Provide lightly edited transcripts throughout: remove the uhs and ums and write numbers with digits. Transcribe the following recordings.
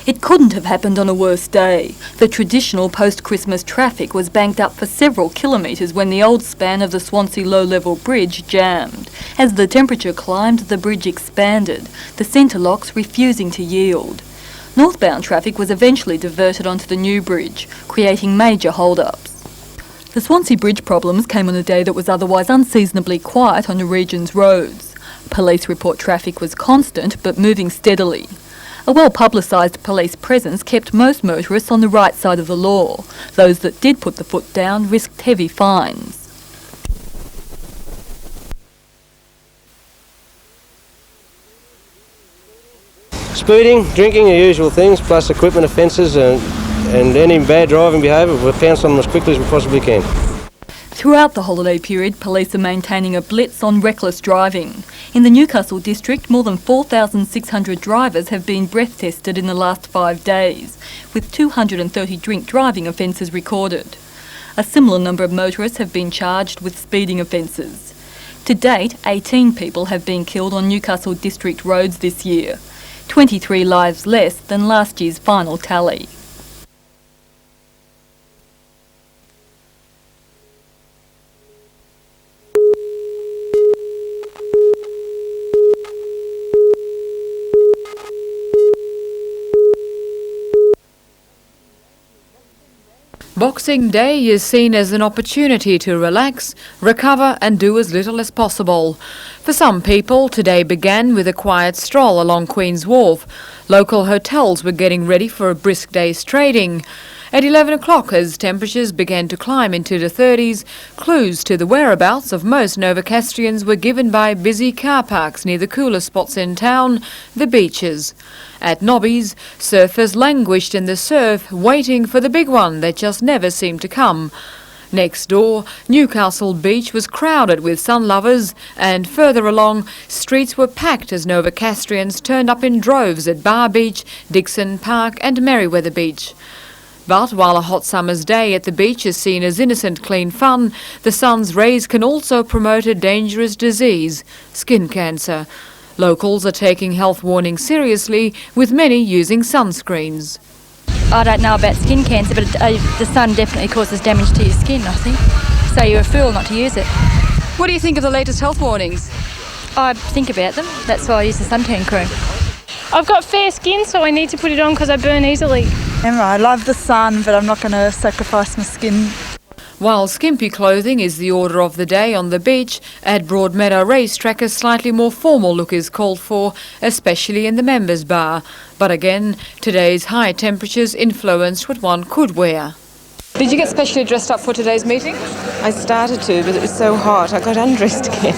It couldn't have happened on a worse day. The traditional post-Christmas traffic was banked up for several kilometres when the old span of the Swansea low-level bridge jammed. As the temperature climbed, the bridge expanded, the centre locks refusing to yield. Northbound traffic was eventually diverted onto the new bridge, creating major hold-ups. The Swansea bridge problems came on a day that was otherwise unseasonably quiet on the region's roads. Police report traffic was constant but moving steadily. A well-publicised police presence kept most motorists on the right side of the law. Those that did put the foot down risked heavy fines. Speeding, drinking, the usual things, plus equipment offences and any bad driving behaviour, we'll pounce on them as quickly as we possibly can. Throughout the holiday period, police are maintaining a blitz on reckless driving. In the Newcastle district, more than 4,600 drivers have been breath tested in the last 5 days, with 230 drink driving offences recorded. A similar number of motorists have been charged with speeding offences. To date, 18 people have been killed on Newcastle district roads this year, 23 lives less than last year's final tally. Boxing Day is seen as an opportunity to relax, recover and do as little as possible. For some people, today began with a quiet stroll along Queen's Wharf. Local hotels were getting ready for a brisk day's trading. At 11 o'clock, as temperatures began to climb into the 30s, clues to the whereabouts of most Novocastrians were given by busy car parks near the cooler spots in town, the beaches. At Nobby's, surfers languished in the surf, waiting for the big one that just never seemed to come. Next door, Newcastle Beach was crowded with sun lovers, and further along, streets were packed as Novocastrians turned up in droves at Bar Beach, Dixon Park and Merriweather Beach. But while a hot summer's day at the beach is seen as innocent, clean fun, the sun's rays can also promote a dangerous disease, skin cancer. Locals are taking health warnings seriously, with many using sunscreens. I don't know about skin cancer, but the sun definitely causes damage to your skin, I think. So you're a fool not to use it. What do you think of the latest health warnings? I think about them. That's why I use the suntan cream. I've got fair skin, so I need to put it on because I burn easily. I love the sun, but I'm not going to sacrifice my skin. While skimpy clothing is the order of the day on the beach, at Broadmeadow Racetrack a slightly more formal look is called for, especially in the members' bar. But again, today's high temperatures influenced what one could wear. Did you get specially dressed up for today's meeting? I started to, but it was so hot I got undressed again.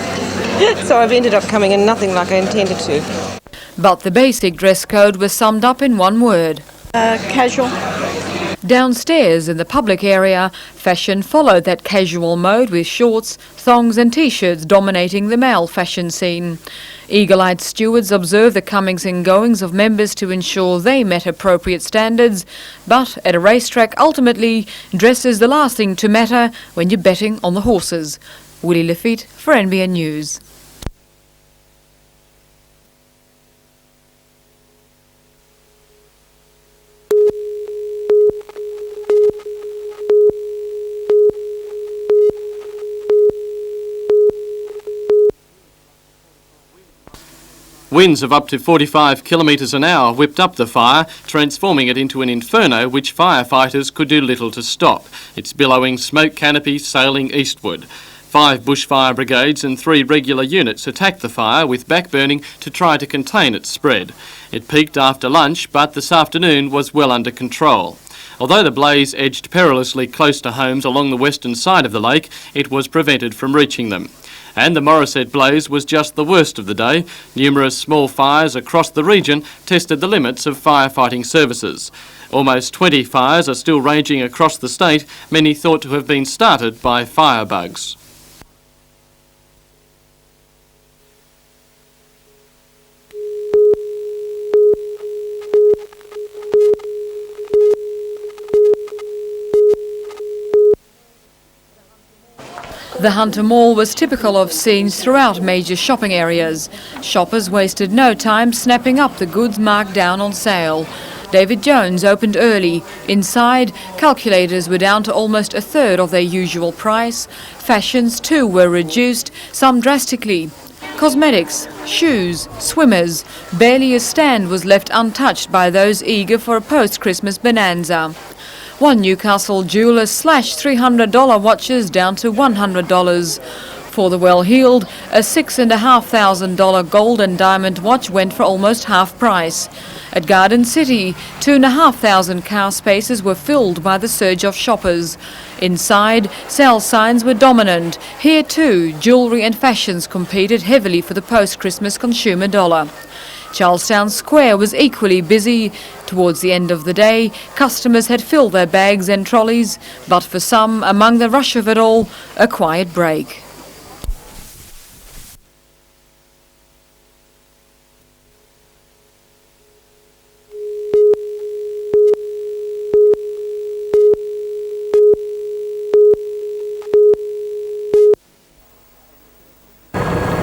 So I've ended up coming in nothing like I intended to. But the basic dress code was summed up in one word. Casual. Downstairs in the public area, fashion followed that casual mode with shorts, thongs and t-shirts dominating the male fashion scene. Eagle-eyed stewards observed the comings and goings of members to ensure they met appropriate standards, but at a racetrack ultimately, dress is the last thing to matter when you're betting on the horses. Willie Lafitte for NBN News. Winds of up to 45 kilometres an hour whipped up the fire, transforming it into an inferno which firefighters could do little to stop. Its billowing smoke canopy sailing eastward. 5 bushfire brigades and 3 regular units attacked the fire with backburning to try to contain its spread. It peaked after lunch, but this afternoon was well under control. Although the blaze edged perilously close to homes along the western side of the lake, it was prevented from reaching them. And the Morisset blaze was just the worst of the day. Numerous small fires across the region tested the limits of firefighting services. Almost 20 fires are still raging across the state, many thought to have been started by firebugs. The Hunter Mall was typical of scenes throughout major shopping areas. Shoppers wasted no time snapping up the goods marked down on sale. David Jones opened early. Inside, calculators were down to almost a third of their usual price. Fashions too were reduced, some drastically. Cosmetics, shoes, swimmers, barely a stand was left untouched by those eager for a post-Christmas bonanza. One Newcastle jeweller slashed $300 watches down to $100. For the well-heeled, a $6,500 gold and diamond watch went for almost half price. At Garden City, 2,500 car spaces were filled by the surge of shoppers. Inside, sale signs were dominant. Here too, jewellery and fashions competed heavily for the post-Christmas consumer dollar. Charlestown Square was equally busy. Towards the end of the day, customers had filled their bags and trolleys, but for some, among the rush of it all, a quiet break.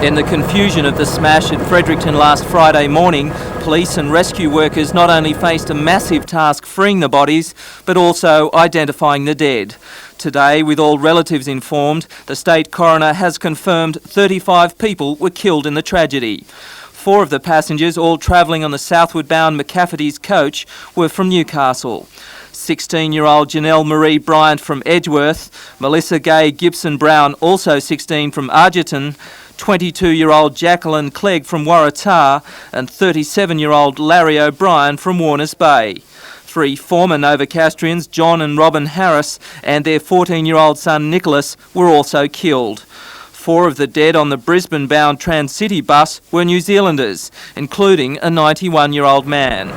In the confusion of the smash at Fredericton last Friday morning, police and rescue workers not only faced a massive task freeing the bodies, but also identifying the dead. Today, with all relatives informed, the state coroner has confirmed 35 people were killed in the tragedy. 4 of the passengers, all travelling on the southward-bound McCafferty's coach, were from Newcastle. 16-year-old Janelle Marie Bryant from Edgeworth, Melissa Gay Gibson Brown, also 16, from Argerton, 22-year-old Jacqueline Clegg from Waratah, and 37-year-old Larry O'Brien from Warners Bay. 3 former Novocastrians, John and Robin Harris, and their 14-year-old son Nicholas were also killed. 4 of the dead on the Brisbane-bound Trans-City bus were New Zealanders, including a 91-year-old man.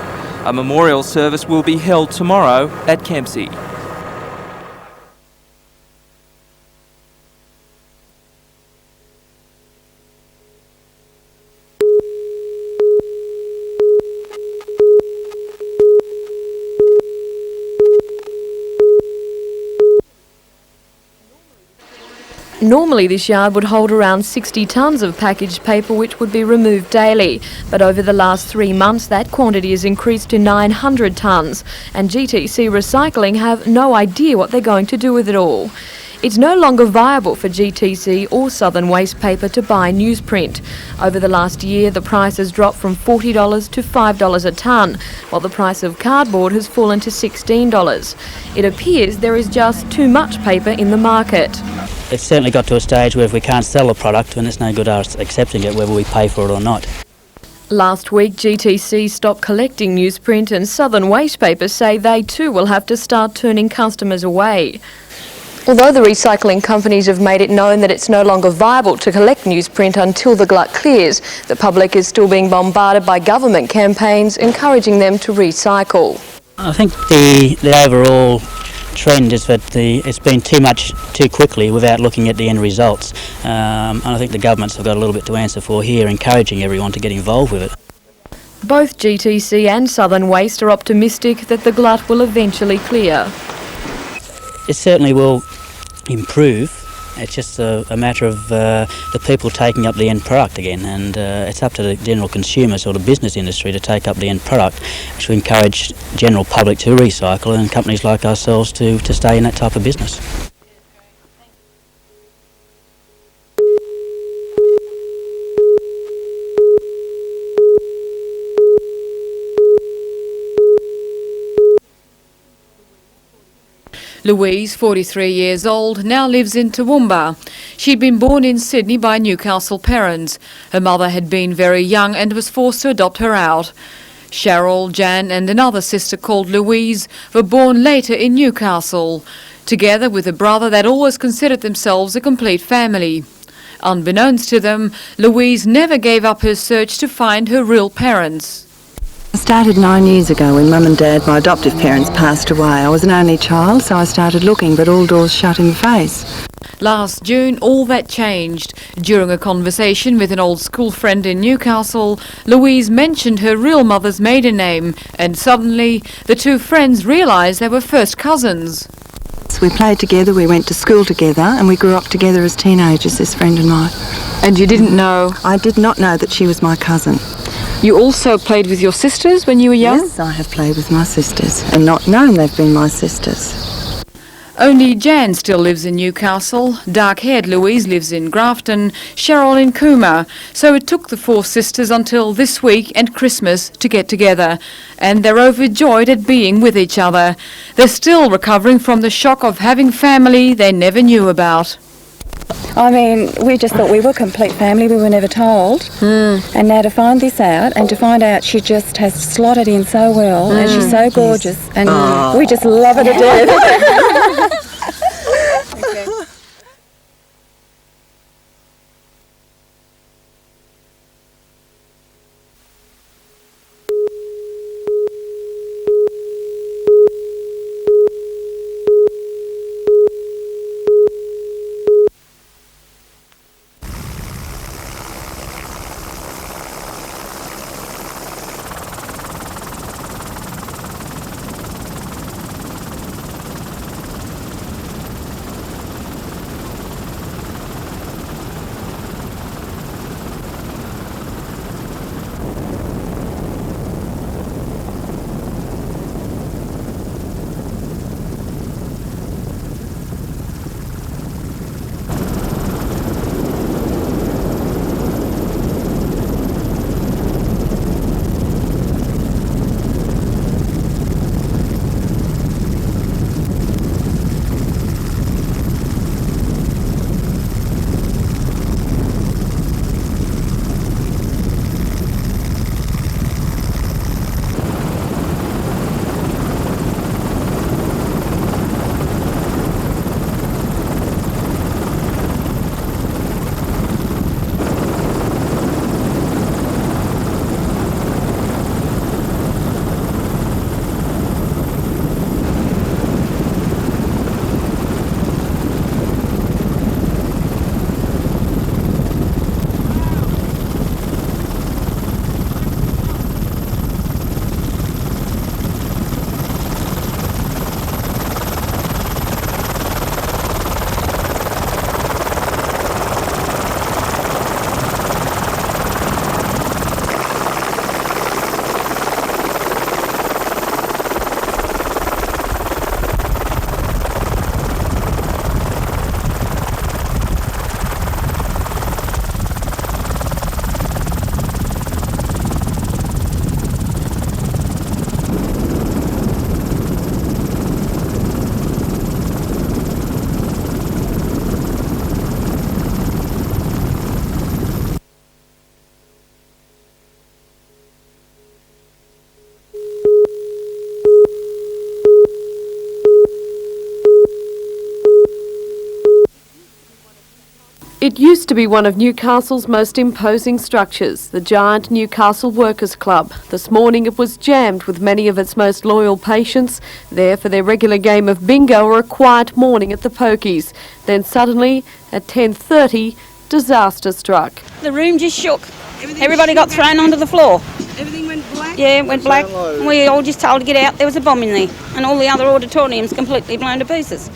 A memorial service will be held tomorrow at Kempsey. Normally this yard would hold around 60 tonnes of packaged paper which would be removed daily, but over the last 3 months that quantity has increased to 900 tonnes, and GTC Recycling have no idea what they're going to do with it all. It's no longer viable for GTC or Southern Waste Paper to buy newsprint. Over the last year, the price has dropped from $40 to $5 a tonne, while the price of cardboard has fallen to $16. It appears there is just too much paper in the market. It's certainly got to a stage where if we can't sell a product, then it's no good us accepting it, whether we pay for it or not. Last week, GTC stopped collecting newsprint, and Southern Waste Paper say they too will have to start turning customers away. Although the recycling companies have made it known that it's no longer viable to collect newsprint until the glut clears, the public is still being bombarded by government campaigns encouraging them to recycle. I think the overall trend is that it's been too much too quickly without looking at the end results. And I think the governments have got a little bit to answer for here, encouraging everyone to get involved with it. Both GTC and Southern Waste are optimistic that the glut will eventually clear. It certainly will improve. It's just a matter of the people taking up the end product again, and it's up to the general consumers or the business industry to take up the end product, which will encourage general public to recycle and companies like ourselves to stay in that type of business. Louise, 43 years old, now lives in Toowoomba. She'd been born in Sydney by Newcastle parents. Her mother had been very young and was forced to adopt her out. Cheryl, Jan and another sister called Louise were born later in Newcastle. Together with a brother that always considered themselves a complete family. Unbeknownst to them, Louise never gave up her search to find her real parents. I started 9 years ago when Mum and Dad, my adoptive parents, passed away. I was an only child, so I started looking, but all doors shut in the face. Last June, all that changed. During a conversation with an old school friend in Newcastle, Louise mentioned her real mother's maiden name, and suddenly the two friends realised they were first cousins. We played together, we went to school together, and we grew up together as teenagers, this friend and I. And you didn't know? I did not know that she was my cousin. You also played with your sisters when you were young? Yes, I have played with my sisters and not known they've been my sisters. Only Jan still lives in Newcastle, dark-haired Louise lives in Grafton, Cheryl in Cooma, so it took the 4 sisters until this week and Christmas to get together, and they're overjoyed at being with each other. They're still recovering from the shock of having family they never knew about. I mean, we just thought we were complete family, we were never told. And now to find this out, and to find out she just has slotted in so well, and she's so gorgeous, and we just love her to death. It used to be one of Newcastle's most imposing structures, the giant Newcastle Workers' Club. This morning it was jammed with many of its most loyal patients, there for their regular game of bingo or a quiet morning at the pokies. Then suddenly, at 10:30, disaster struck. The room just shook. Everybody got thrown onto the floor. Everything went black? Yeah, it went black. And we all just told to get out. There was a bomb in there. And all the other auditoriums completely blown to pieces.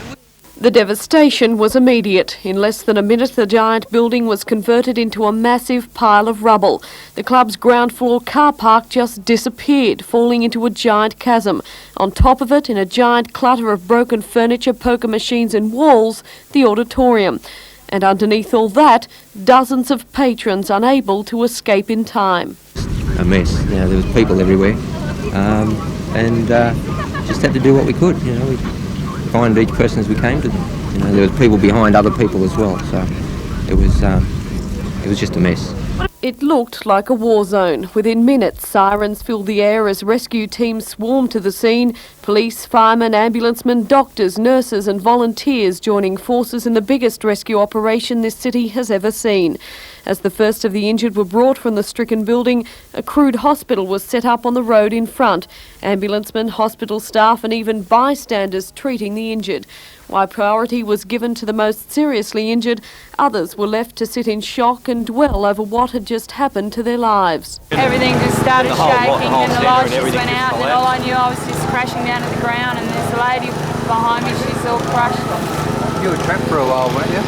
The devastation was immediate. In less than a minute, the giant building was converted into a massive pile of rubble. The club's ground floor car park just disappeared, falling into a giant chasm. On top of it, in a giant clutter of broken furniture, poker machines and walls, the auditorium. And underneath all that, dozens of patrons unable to escape in time. A mess. You know, there was people everywhere, and just had to do what we could. You know, we find each person as we came to them. You know, there was people behind other people as well, so it was just a mess. It looked like a war zone. Within minutes, sirens filled the air as rescue teams swarmed to the scene. Police, firemen, ambulancemen, doctors, nurses and volunteers joining forces in the biggest rescue operation this city has ever seen. As the first of the injured were brought from the stricken building, a crude hospital was set up on the road in front. Ambulancemen, hospital staff and even bystanders treating the injured. While priority was given to the most seriously injured, others were left to sit in shock and dwell over what had just happened to their lives. Everything just started shaking and the lights just went out, and all I knew I was just crashing down to the ground, and there's a lady behind me, she's all crushed. You were trapped for a while, weren't you?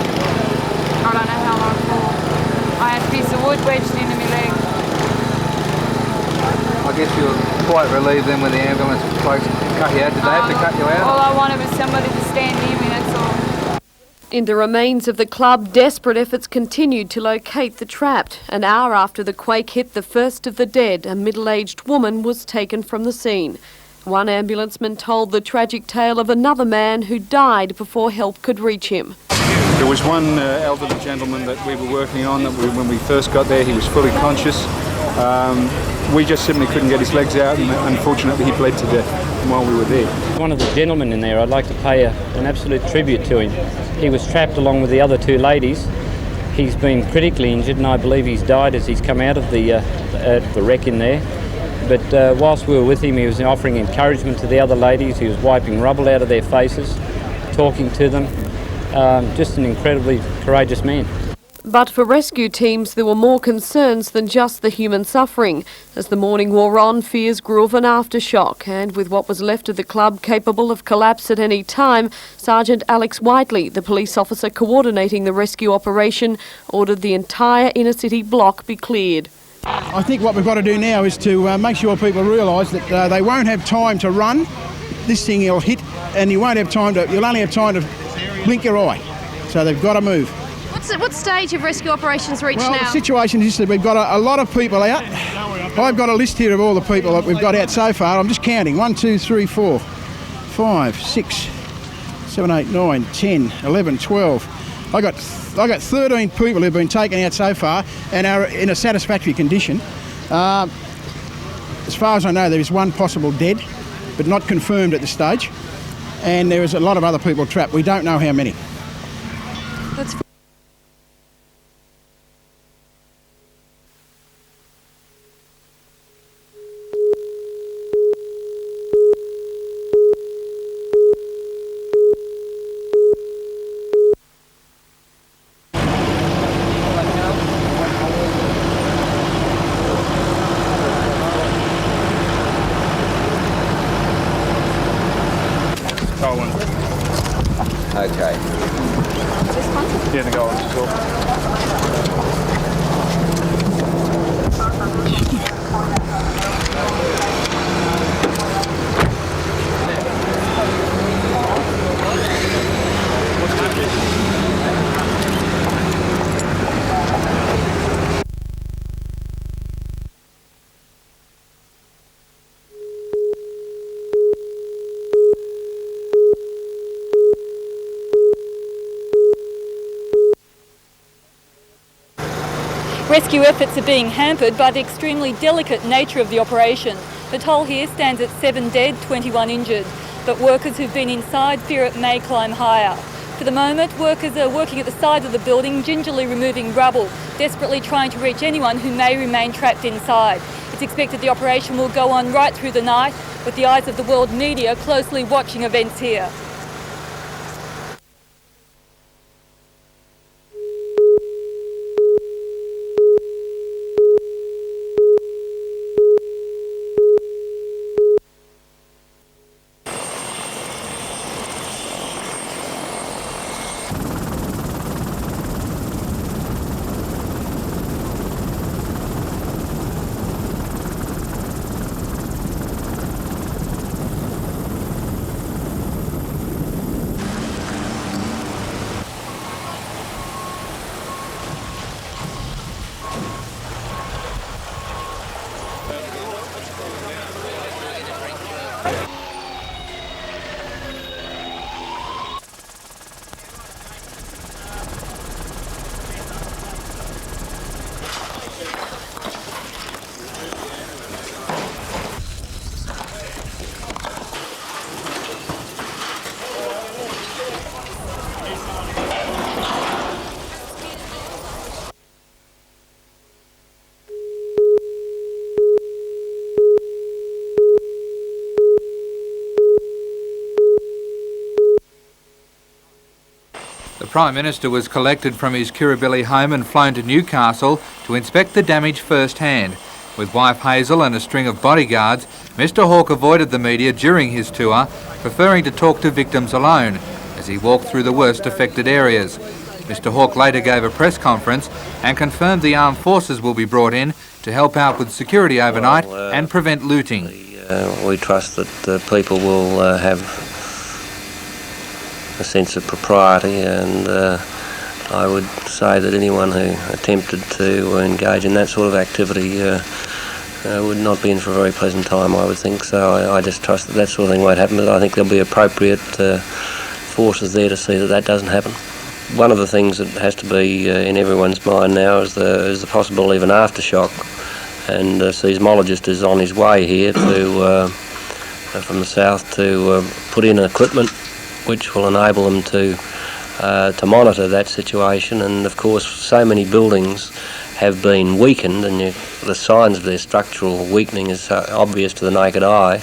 I don't know how long for. I had a piece of wood wedged into my leg. I guess you were quite relieved then when the ambulance folks cut you out. Did they have to cut you out? All I wanted was somebody to stand near me, that's all. In the remains of the club, desperate efforts continued to locate the trapped. An hour after the quake hit, the first of the dead, a middle-aged woman, was taken from the scene. One ambulanceman told the tragic tale of another man who died before help could reach him. There was one elderly gentleman that we were working on that when we first got there, he was fully conscious. We just simply couldn't get his legs out, and unfortunately he bled to death while we were there. One of the gentlemen in there, I'd like to pay an absolute tribute to him. He was trapped along with the other two ladies. He's been critically injured, and I believe he's died as he's come out of the wreck in there. But whilst we were with him, he was offering encouragement to the other ladies. He was wiping rubble out of their faces, talking to them. Just an incredibly courageous man. But for rescue teams, there were more concerns than just the human suffering. As the morning wore on, fears grew of an aftershock, and with what was left of the club capable of collapse at any time, Sergeant Alex Whiteley, the police officer coordinating the rescue operation, ordered the entire inner-city block be cleared. I think what we've got to do now is to make sure people realise that they won't have time to run. This thing will hit, and you'll only have time to blink your eye. So they've got to move. What stage have rescue operations reached now? Well, the situation is that we've got a lot of people out. I've got a list here of all the people that we've got out so far. I'm just counting. 1, 2, 3, 4, 5, 6, 7, 8, 9, 10, 11, 12. I got 13 people who've been taken out so far and are in a satisfactory condition. As far as I know, there is one possible dead, but not confirmed at this stage. And there is a lot of other people trapped. We don't know how many. That's Okay. Yeah, the goal is all. Rescue efforts are being hampered by the extremely delicate nature of the operation. The toll here stands at 7 dead, 21 injured, but workers who've been inside fear it may climb higher. For the moment, workers are working at the side of the building, gingerly removing rubble, desperately trying to reach anyone who may remain trapped inside. It's expected the operation will go on right through the night, with the eyes of the world media closely watching events here. The Prime Minister was collected from his Kirribilli home and flown to Newcastle to inspect the damage firsthand. With wife Hazel and a string of bodyguards, Mr Hawke avoided the media during his tour, preferring to talk to victims alone as he walked through the worst affected areas. Mr Hawke later gave a press conference and confirmed the armed forces will be brought in to help out with security overnight and prevent looting. We trust that people will have a sense of propriety, and I would say that anyone who attempted to engage in that sort of activity would not be in for a very pleasant time, I would think. So I just trust that that sort of thing won't happen, but I think there'll be appropriate forces there to see that that doesn't happen. One of the things that has to be in everyone's mind now is the possibility of an aftershock, and the seismologist is on his way here to from the south to put in equipment which will enable them to monitor that situation. And of course so many buildings have been weakened, and the signs of their structural weakening is obvious to the naked eye,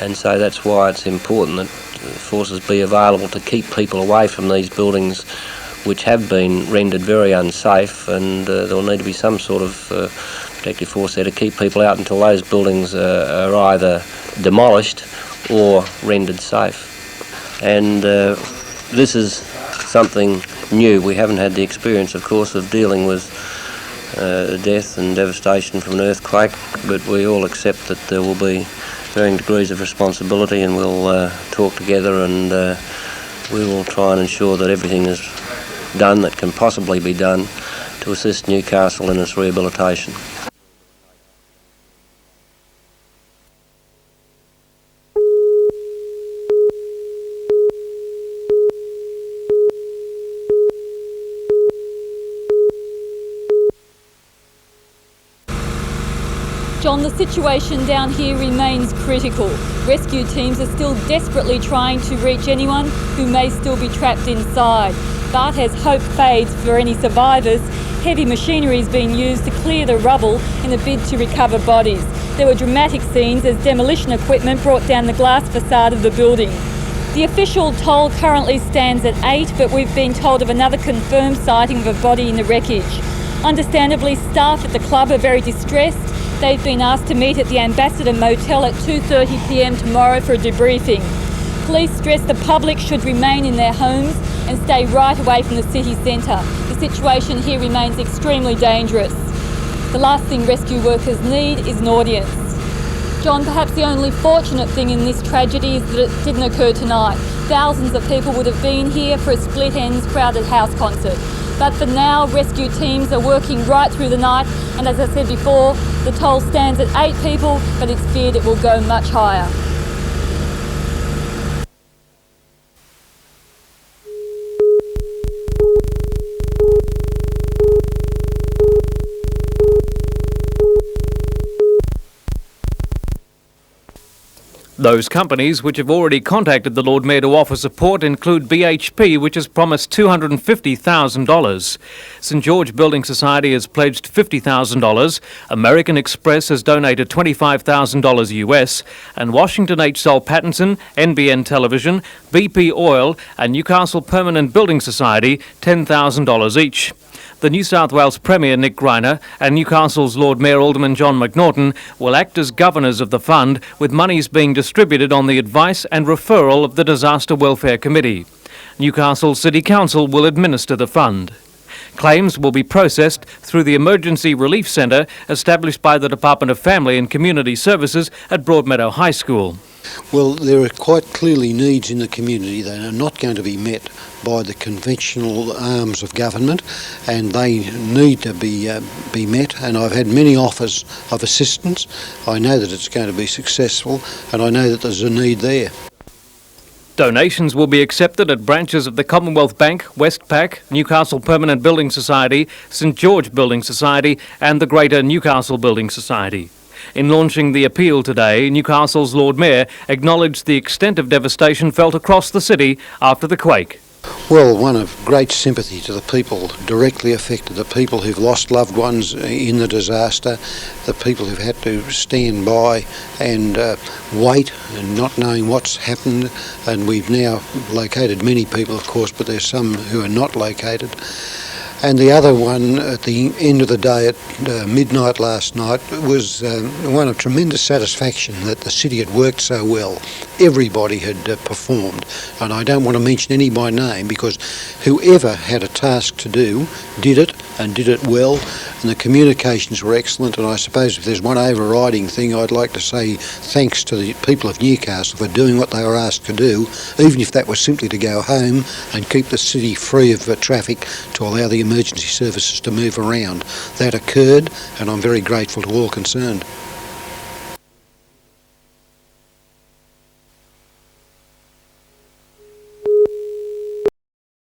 and so that's why it's important that forces be available to keep people away from these buildings which have been rendered very unsafe, and there will need to be some sort of protective force there to keep people out until those buildings are either demolished or rendered safe. And this is something new. We haven't had the experience, of course, of dealing with death and devastation from an earthquake, but we all accept that there will be varying degrees of responsibility, and we'll talk together, and we will try and ensure that everything is done that can possibly be done to assist Newcastle in its rehabilitation. John, the situation down here remains critical. Rescue teams are still desperately trying to reach anyone who may still be trapped inside. But as hope fades for any survivors, heavy machinery is being used to clear the rubble in a bid to recover bodies. There were dramatic scenes as demolition equipment brought down the glass facade of the building. The official toll currently stands at 8, but we've been told of another confirmed sighting of a body in the wreckage. Understandably, staff at the club are very distressed. They've been asked to meet at the Ambassador Motel at 2:30 p.m. tomorrow for a debriefing. Police stress the public should remain in their homes and stay right away from the city centre. The situation here remains extremely dangerous. The last thing rescue workers need is an audience. John, perhaps the only fortunate thing in this tragedy is that it didn't occur tonight. Thousands of people would have been here for a split ends crowded house concert. But for now, rescue teams are working right through the night, and as I said before, the toll stands at 8 people, but it's feared it will go much higher. Those companies which have already contacted the Lord Mayor to offer support include BHP, which has promised $250,000. St George Building Society has pledged $50,000, American Express has donated $25,000 US, and Washington H. Sol Pattinson, NBN Television, BP Oil and Newcastle Permanent Building Society $10,000 each. The New South Wales Premier Nick Greiner and Newcastle's Lord Mayor Alderman John McNaughton will act as governors of the fund, with monies being distributed on the advice and referral of the Disaster Welfare Committee. Newcastle City Council will administer the fund. Claims will be processed through the Emergency Relief Centre established by the Department of Family and Community Services at Broadmeadow High School. Well, there are quite clearly needs in the community that are not going to be met by the conventional arms of government, and they need to be met, and I've had many offers of assistance. I know that it's going to be successful, and I know that there's a need there. Donations will be accepted at branches of the Commonwealth Bank, Westpac, Newcastle Permanent Building Society, St George Building Society and the Greater Newcastle Building Society. In launching the appeal today, Newcastle's Lord Mayor acknowledged the extent of devastation felt across the city after the quake. Well, one of great sympathy to the people directly affected, the people who've lost loved ones in the disaster, the people who've had to stand by and wait and not knowing what's happened. And we've now located many people, of course, but there's some who are not located. And the other one at the end of the day at midnight last night was one of tremendous satisfaction that the city had worked so well. Everybody had performed, and I don't want to mention any by name because whoever had a task to do did it and did it well, and the communications were excellent. And I suppose if there's one overriding thing, I'd like to say thanks to the people of Newcastle for doing what they were asked to do, even if that was simply to go home and keep the city free of traffic to allow the emergency services to move around. That occurred, and I'm very grateful to all concerned.